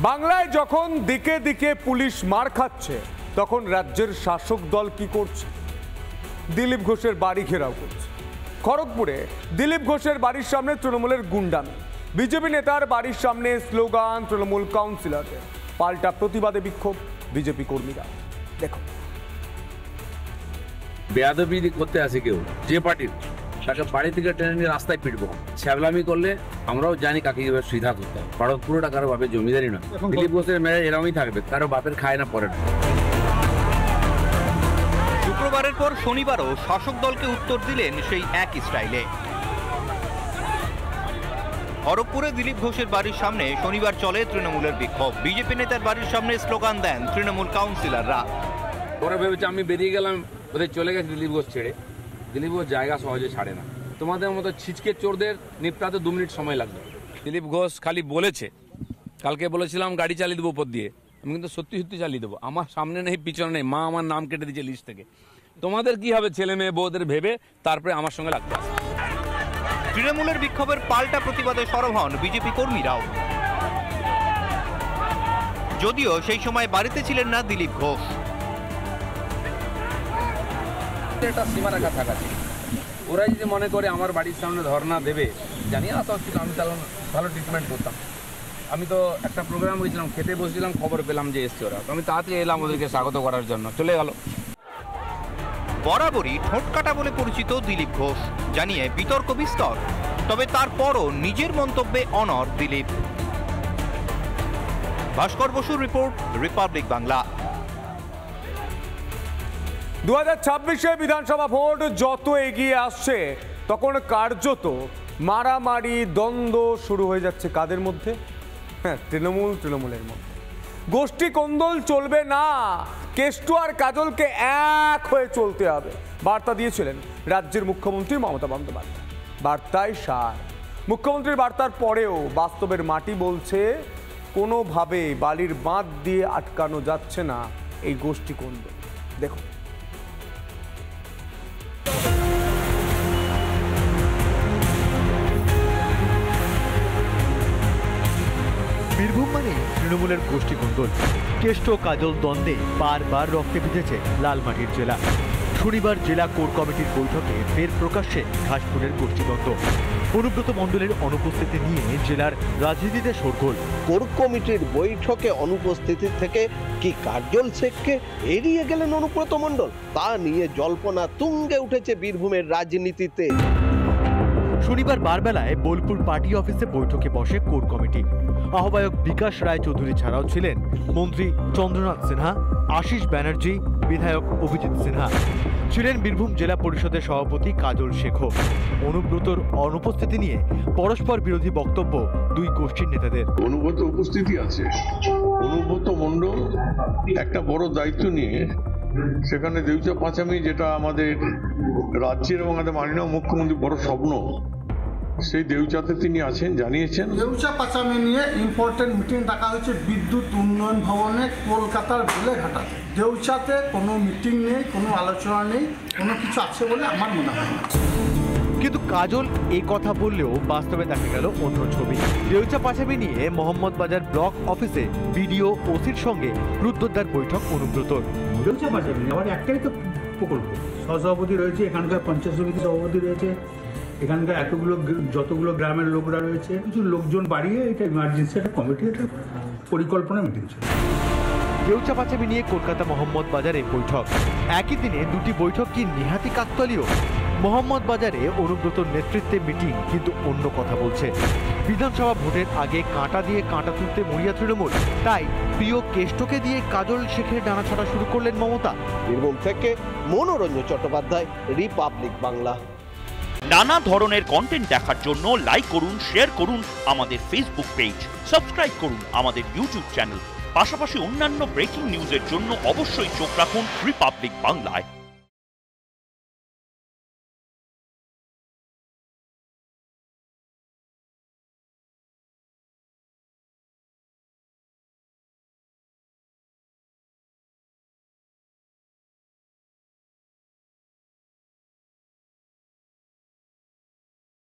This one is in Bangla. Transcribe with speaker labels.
Speaker 1: বাংলায় যখন দিকে দিকে পুলিশ মার খাচ্ছে তখন রাজ্যের শাসক দল কি করছে? দিলীপ ঘোষের বাড়ি ঘেরাও করছে। খড়গপুরে দিলীপ ঘোষের বাড়ির সামনে তৃণমূলের গুন্ডামি, বিজেপি নেতার বাড়ির সামনে স্লোগান তৃণমূল কাউন্সিলরদের, পাল্টা প্রতিবাদে বিক্ষোভ বিজেপি কর্মীরা। দেখো,
Speaker 2: বেয়াদবি করতে আসে কেউ যে পার্টির, তাকে বাড়ি থেকে টেনে নিয়ে রাস্তায় পিটবো। ছ্যাবলামি করলে আমরাও জানি কাকে এবার সুবিধা করতে হবে। পুরোটা কারো বাপের জমিদারি নয়। দিলীপ ঘোষের মেয়ে এরকমই থাকবে, কারো বাপের খায় না পরে না।
Speaker 3: শুক্রবারের পর শনিবারও শাসক দলকে উত্তর দিলেন সেই একই স্টাইলে। খড়গপুরে দিলীপ ঘোষের বাড়ির সামনে শনিবার চলে তৃণমূলের বিক্ষোভ। বিজেপি নেতার বাড়ির সামনে স্লোগান দেন তৃণমূল কাউন্সিলররা।
Speaker 2: ওরা ভেবেছে আমি বেরিয়ে গেলাম, ওদের চলে গেছে দিলীপ ঘোষ ছেড়ে। দিলীপ ঘোষ জায়গা সহজে ছাড়ে না। তোমাদের মতো ছিচকে চোরদের নিপটাতে 2 মিনিট সময় লাগবে। দিলীপ ঘোষ খালি বলেছে, কালকে বলেছিলাম গাড়ি চালিয়ে দেবো উপর দিয়ে, আমি কিন্তু সত্যি সত্যি চালিয়ে দেবো। আমার সামনে নেই, পিছনে নেই, মা আমার নাম কেটে দিয়েছে লিস্ট থেকে। তোমাদের কি হবে ছেলে মেয়ে বউদের ভেবে তারপরে আমার সঙ্গে লাগতে আসে।
Speaker 3: তৃণমূলের বিক্ষোভের পাল্টা প্রতিবাদে সরব হন বিজেপি কর্মীরাও, যদিও সেই সময় বাড়িতে ছিলেন না দিলীপ ঘোষ।
Speaker 2: একটা সীমারেখা থাকা ছিল। ওরা যদি মনে করে আমার বাড়ির সামনে ধর্ণা দেবে, জানি না ছিল, আমি তাহলে ভালো ট্রিটমেন্ট করতাম। আমি তো একটা প্রোগ্রাম হয়েছিলাম, খেতে বসেছিলাম, খবর পেলাম যে এসছে ওরা, আমি তাড়াতাড়ি এলাম ওদেরকে স্বাগত করার জন্য, চলে গেল।
Speaker 3: বরাবরই ঠোঁটকাটা বলে পরিচিত দিলীপ ঘোষ, জানিয়ে বিতর্ক বিস্তর। তবে তারপরও নিজের মন্তব্যে অনড় দিলীপ। ভাস্কর বসুর রিপোর্ট, রিপাবলিক বাংলা।
Speaker 1: 2026-এ বিধানসভা ভোট যত এগিয়ে আসছে তখন কার্যত মারামারি দ্বন্দ্ব শুরু হয়ে যাচ্ছে কাদের মধ্যে? হ্যাঁ, তৃণমূলের মধ্যে। গোষ্ঠী কোন্দল চলবে না, কেষ্টু আর কাজলকে এক হয়ে চলতে হবে বার্তা দিয়েছিলেন রাজ্যের মুখ্যমন্ত্রী মমতা বন্দ্যোপাধ্যায়। বার্তায় সার। মুখ্যমন্ত্রীর বার্তার পরেও বাস্তবের মাটি বলছে কোনোভাবে বালির বাঁধ দিয়ে আটকানো যাচ্ছে না এই গোষ্ঠী কোন্দল। দেখো,
Speaker 4: বীরভূম মানে তৃণমূলের গোষ্ঠী কোন্দল। কেষ্ট কাজল দ্বন্দ্বে বারবার রক্তে ভিজেছে লালমাটির জেলা। শনিবার জেলা কোর কমিটির বৈঠকে ফের প্রকাশ্যে ঘাসপুরের গোষ্ঠীদ্বন্দ্ব। অনুব্রত মণ্ডলের অনুপস্থিতি নিয়ে জেলার রাজনীতিতে শোরগোল।
Speaker 5: কোর কমিটির বৈঠকে অনুপস্থিতি থেকে কি কাজল শেখকে এড়িয়ে গেলেন অনুব্রত মণ্ডল, তা নিয়ে জল্পনা তুঙ্গে উঠেছে বীরভূমের রাজনীতিতে।
Speaker 4: শনিবার বারবেলায় বোলপুর পার্টি অফিসে বৈঠকে বসে কোর কমিটি। আহ্বায়ক বিকাশ রায় চৌধুরী ছাড়াও ছিলেন মন্ত্রী চন্দ্রনাথ সিনহা, আশিস ব্যানার্জি, বিধায়ক অভিজিৎ সিনহা, ছিলেন বীরভূম জেলা পরিষদের সভাপতি কাজল শেখও। অনুব্রতর অনুপস্থিতি নিয়ে পরস্পর বিরোধী বক্তব্য দুই গোষ্ঠীর নেতাদের।
Speaker 6: অনুব্রত উপস্থিতি আছে, অনুব্রত মণ্ডল একটা বড় দায়িত্ব নিয়ে সেখানে দেউচা পাঁচামি, যেটা আমাদের রাজ্যের এবং আমাদের মাননীয় মুখ্যমন্ত্রী বড় স্বপ্ন, সেই দেউচাতে তিনি আছেন, জানিয়েছেন।
Speaker 7: দেউচা পাঁচামি নিয়ে ইম্পর্টেন্ট মিটিং ডাকা হয়েছে বিদ্যুৎ উন্নয়ন ভবনে কলকাতার বেলেঘাটাতে। দেউচাতে কোনো মিটিং নেই, কোনো আলোচনা নেই, কোনো কিছু আছে বলে আমার মনে হয় না।
Speaker 4: কিন্তু কাজল এই কথা বললেও বাস্তবে দেখা গেল অন্য ছবি। দেউচা পাঁচামি নিয়ে মোহাম্মদ বাজার ব্লক অফিসে বিডিও ওসির সঙ্গে রুদ্ধদ্বার বৈঠক অনুব্রতর।
Speaker 8: দেউচা পাঁচামি আমার একটাই তো প্রকল্প, সহসভাপতি রয়েছে, এখানকার পঞ্চায়েত সমিতি সভাপতি রয়েছে, এখানকার যতগুলো গ্রামের লোকরা রয়েছে, কিছু লোকজন বাড়িয়ে এটা ইমার্জেন্সি একটা কমিটি, একটা পরিকল্পনা মিটিং ছিল।
Speaker 4: দেউচা পাঁচামি নিয়ে কলকাতা মোহাম্মদ বাজারে বৈঠক। একই দিনে দুটি বৈঠক কি নিহাতি কাকতালীয়? মোহাম্মদ বাজারে অনুব্রতর নেতৃত্বে মিটিং, কিন্তু অন্য কথা বলছে। বিধানসভা ভোটের আগে কাঁটা দিয়ে কাঁটা তুলতে মরিয়া তৃণমূল, তাই প্রিয় কেষ্টকে দিয়ে কাজল শেখের ডানা ছাড়া শুরু করলেন মমতা।
Speaker 5: বীরভূম থেকে মনোরঞ্জন চট্টোপাধ্যায়, রিপাবলিক বাংলা।
Speaker 9: নানা ধরনের কন্টেন্ট দেখার জন্য লাইক করুন, শেয়ার করুন আমাদের ফেসবুক পেজ, সাবস্ক্রাইব করুন আমাদের ইউটিউব চ্যানেল। পাশাপাশি অন্যান্য ব্রেকিং নিউজের জন্য অবশ্যই চোখ রাখুন রিপাবলিক বাংলায়।